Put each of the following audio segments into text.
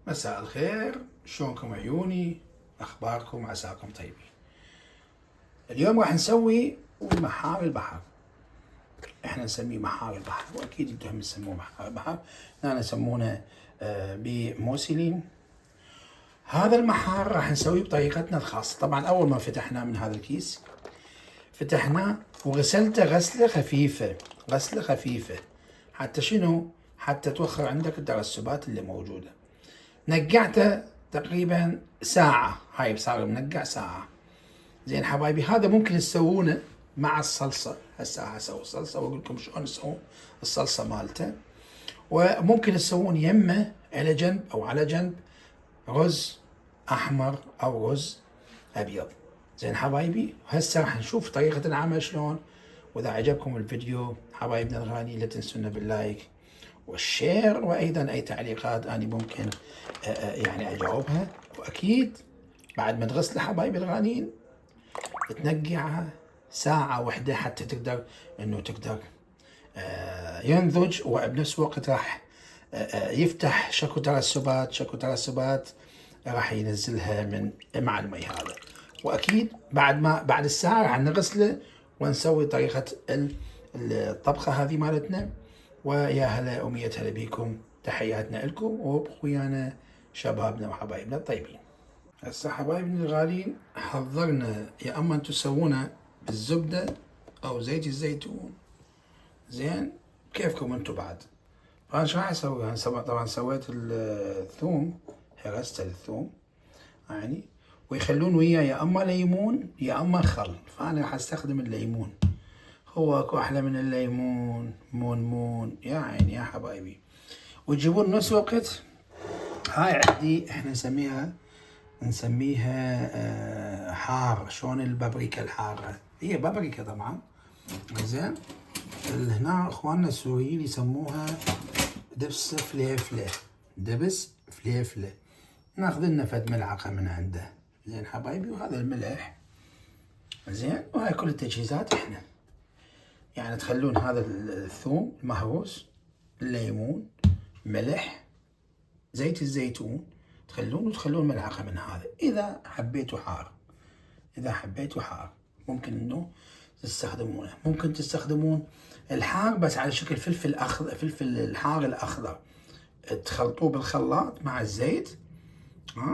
مساء الخير، شلونكم عيوني؟ اخباركم؟ عساكم طيبين. اليوم راح نسوي محار البحر. احنا نسميه محار البحر، واكيد انتم تسموه محار البحر، هنا يسمونه بموسيلين. هذا المحار راح نسويه بطريقتنا الخاصة. طبعا اول ما فتحناه من هذا الكيس، فتحناه وغسلته غسلة خفيفة، غسلة خفيفة، حتى شنو؟ حتى توخر عندك الترسبات اللي موجودة. نقعته تقريبا ساعة، هاي صار منقع ساعة. زين حبايبي، هذا ممكن تسوونه مع الصلصة. هسه هسوي الصلصة واقول لكم شلون تسوون الصلصة مالته. وممكن تسوون يمه على جنب او على جنب رز احمر او رز ابيض. زين حبايبي، هسه راح نشوف طريقة العمل شلون. واذا عجبكم الفيديو حبايبنا الغالي لا تنسونا باللايك والشير، وايضا اي تعليقات اني ممكن يعني اجاوبها. واكيد بعد ما تغسل حبايبي الغاليين تنقعها ساعة واحدة حتى تقدر انه تقدر ينضج، وبنفس الوقت راح يفتح شكو ترسبات راح ينزلها من مع المي هذا. واكيد بعد الساعة راح نغسله ونسوي طريقة الطبخة هذه مالتنا. ويا هلا ومية هلا بيكم، تحياتنا لكم وبخويانا شبابنا وحبايبنا الطيبين. هسه حبايبنا الغاليين حضرنا، يا اما انتم تسوونه بالزبدة او زيت الزيتون، زين كيفكم انتم بعد. فانا شو راح اسوي؟ انا طبعا سويت الثوم، هرست الثوم يعني، ويخلون وياه يا اما ليمون يا اما خل. فانا راح استخدم الليمون، هو اكو احلى من الليمون؟ مون يا عيني يا حبايبي. وتجيبون نفس الوقت هاي عندي احنا نسميها حار، شلون البابريكا الحارة، هي بابريكا طبعا. زين هنا اخواننا السوريين يسموها دبس فليفلة، دبس فليفلة. ناخذ لنا فد ملعقة من عنده. زين حبايبي، وهذا الملح. زين، وهاي كل التجهيزات احنا يعني تخلون هذا الثوم المهروس، الليمون، ملح، زيت الزيتون، تخلون ملعقة من هذا. إذا حبيتوا حار، ممكن إنه تستخدمونه. ممكن تستخدمون الحار بس على شكل فلفل أخضر، فلفل الحار الأخضر، تخلطوه بالخلاط مع الزيت،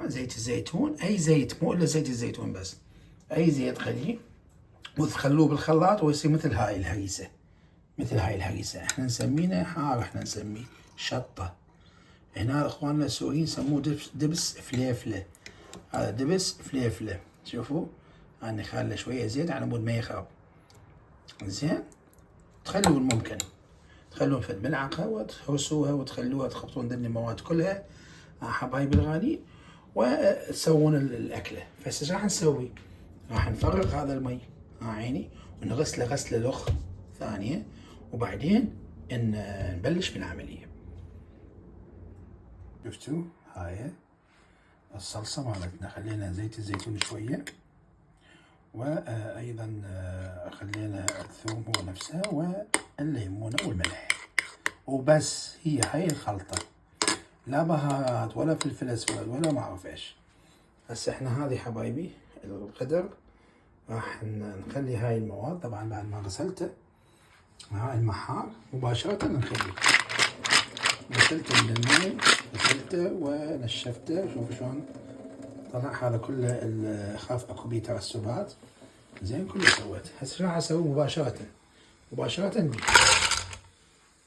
زيت الزيتون، أي زيت، مو إلا زيت الزيتون بس، أي زيت خليه، وتخلوه بالخلاط ويصير مثل هاي الهريسة. احنا نسمينه حار، احنا نسميه شطة. هنا اخواننا السوريين يسموه دبس فليفلة. هذا دبس فليفلة. شوفوا انا خاله شوية زيت على مود ما يخرب. زين، ممكن تخلون فد ملعقة وتهرسوها وتخلوها تخبطون ذني المواد كلها حبايبي الغالي، وتسوون الأكلة. فهسه راح نسوي؟ راح نفرغ هذا المي عيني ونغسله غسلة لخ ثانية، وبعدين نبلش بالعملية. شفتوا هاي الصلصة مالتنا، خلينا زيت الزيتون شوية، وأيضا خلينا الثوم هو نفسه والليمون والملح وبس. هي هاي الخلطة، لا بهارات ولا فلفل اسود ولا ما اعرف ايش. هسه احنا هذه حبايبي القدر راح نخلي هاي المواد. طبعا بعد ما غسلته هاي المحار مباشرة نخليه، غسلته من الماء، غسلته ونشفته. شوفوا شلون طلع هذا كله، خاف اكو بيه ترسبات. زين كله سويته. هسه راح اسوي مباشرة بيه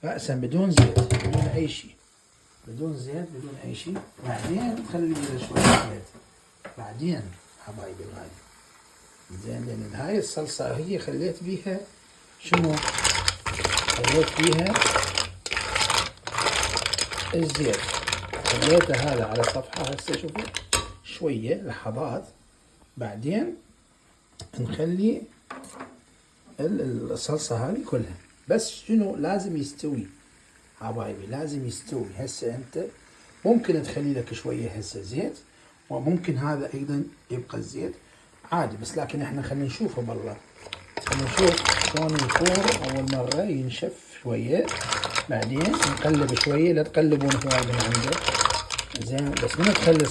رأسا بدون زيت، بدون اي شيء، بدون زيت بدون اي شيء. بعدين نخلي شوية زيت بعدين حبايبي الغالي. زين، لان هاي الصلصة هي خليت بيها شنو؟ خليت بيها الزيت، خليته هذا على صفحة. هسه شوفوا شوية لحظات، بعدين نخلي الصلصة هذه كلها. بس شنو لازم يستوي حبايبي، لازم يستوي. هسه انت ممكن تخلي لك شوية هسه زيت، وممكن هذا ايضا يبقى الزيت عادي، بس لكن احنا خلينا نشوفه بالله نشوف شلون الفور أول مرة ينشف شوية، بعدين نقلب شوية. لا تقلبون هواي من عنده، زين. بس من تخلي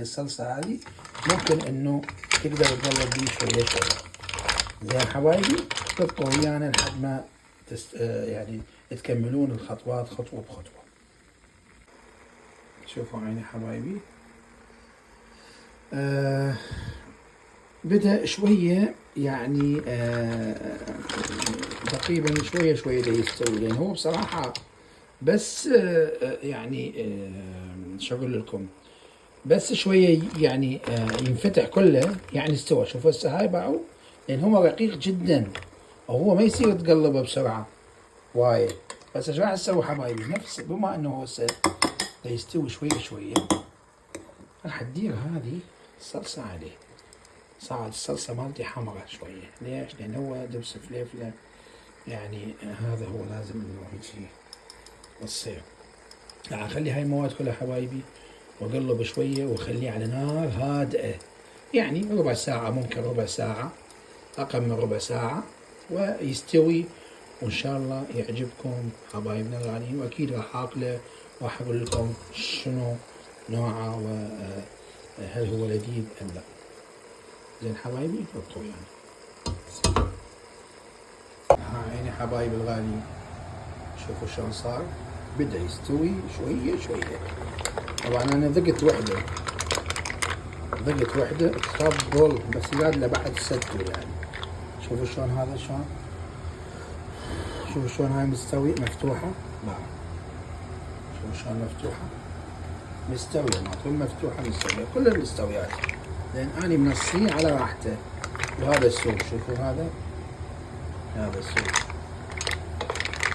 الصلصة هذه ممكن إنه تقدر تقلب بيه شوية شوية. زين حبايبي، تبقوا ويانا لحد ما يعني تكملون الخطوات خطوة بخطوة. شوفوا عيني حبايبي، بدأ شوية يعني تقريبا شوية شوية يستوي، لأن هو بصراحة بس يعني شو أقول لكم، بس شوية يعني ينفتح كله يعني استوى. شوفوا هسه هاي باعوا، لأن هو رقيق جدا وهو ما يصير تقلبه بسرعة وايد. بس ايش راح نسوي حبايبي؟ نفس بما انه هو هسه يستوي شوية شوية، راح ادير هذه الصلصة عليه. صارت الصلصة مالتي حمرة شوية. ليش؟ لأن هو دبس فليفلة، يعني هذا هو لازم انه يجي تصير. راح اخلي هاي المواد كلها حبايبي واقلب شوية واخليه على نار هادئة، يعني ربع ساعة، ممكن ربع ساعة، أقل من ربع ساعة ويستوي. وإن شاء الله يعجبكم حبايبنا الغاليين، وأكيد راح أكله وراح أقول لكم شنو نوعه وهل هو لذيذ أم لا. زين حبايبي، بطوا يعني. عيني حبايبي الغاليين، شوفوا شلون صار، بدأ يستوي شوية شوية. طبعا أنا ذقت وحدة تخبل، بس زاد له بعد ستو يعني. شوفوا شلون هذا، شوفوا شلون هاي مستوي مفتوحة. لا، شوفوا شلون مفتوحة مستوية، ما تكون مفتوحة مستوية، كل المستويات، لأن أنا منصيه على راحته. وهذا السوق، شوفوا هذا السوق،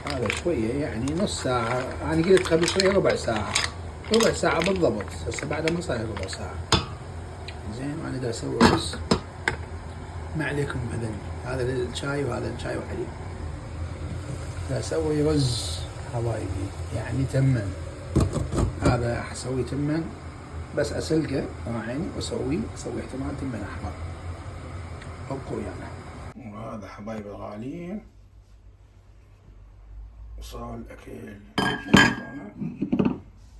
هذا شوية يعني نص ساعة. أنا قلت قبل شوية ربع ساعة بالضبط، هسه بعد ما صار ربع ساعة. زين، أنا دا أسوي رز، ما عليكم أبدا، هذا للشاي وهذا الشاي وحليب. دا أسوي رز حبايبي، يعني تمن. هذا حسوي تمن، بس أسلقه عيني وأسوي احتمال تمن أحمر. ابقوا يعني. وهذا حبايبي الغاليين وصار الأكل.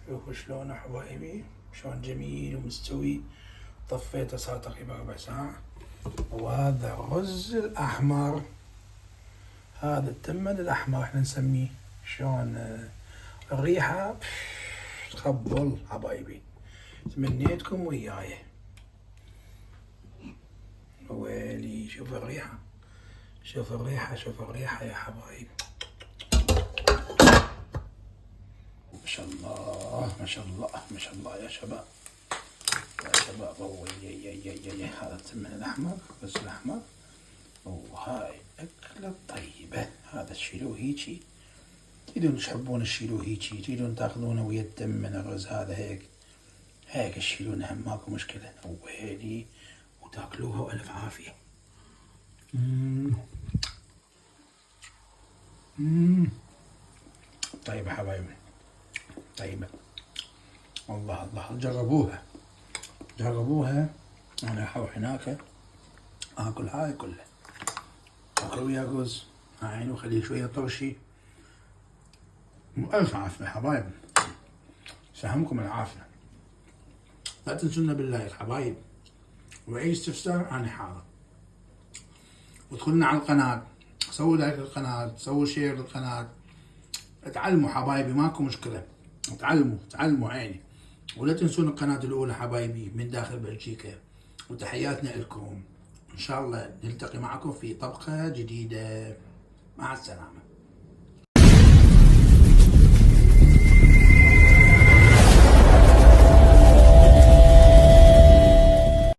شوفوا شلونه حبايبي، شلون جميل ومستوي. طفيته صار تقريبا ربع ساعة. وهذا الرز الأحمر، هذا التمن الأحمر احنا نسميه. شلون الريحة تخبل حبايبي، تمنيتكم وياي. ويلي، شوف الريحة يا حبايب. ما شاء الله يا شباب. هذا التمن الأحمر، الرز الأحمر. وهاي أكلة طيبة. هذا تشيلوه هيجي، تريدون تحبون تشيلوه هيجي، تريدون تاخذونه ويا التمن الرز هذا هيك تشيلونه، هم ماكو مشكلة. وهيلي، وتاكلوها وألف عافية. طيبة حبايبي، طيبة الله. جربوها. أنا أروح هناك آكل هاي كلها، آكل ويا رز عين، وخليه شوية طرشي. وألف عافية حبايب، سهمكم العافية. لا تنسونا بالله يا حبايب، وأي استفسار أنا حاضر. وادخلنا على القناة، سووا لايك للقناة، سووا شير للقناة. اتعلموا حبايبي، ماكو مشكلة، تعلموا عيني. ولا تنسون القناة الأولى حبايبي من داخل بلجيكا. وتحياتنا لكم، إن شاء الله نلتقي معكم في طبخة جديدة. مع السلامة.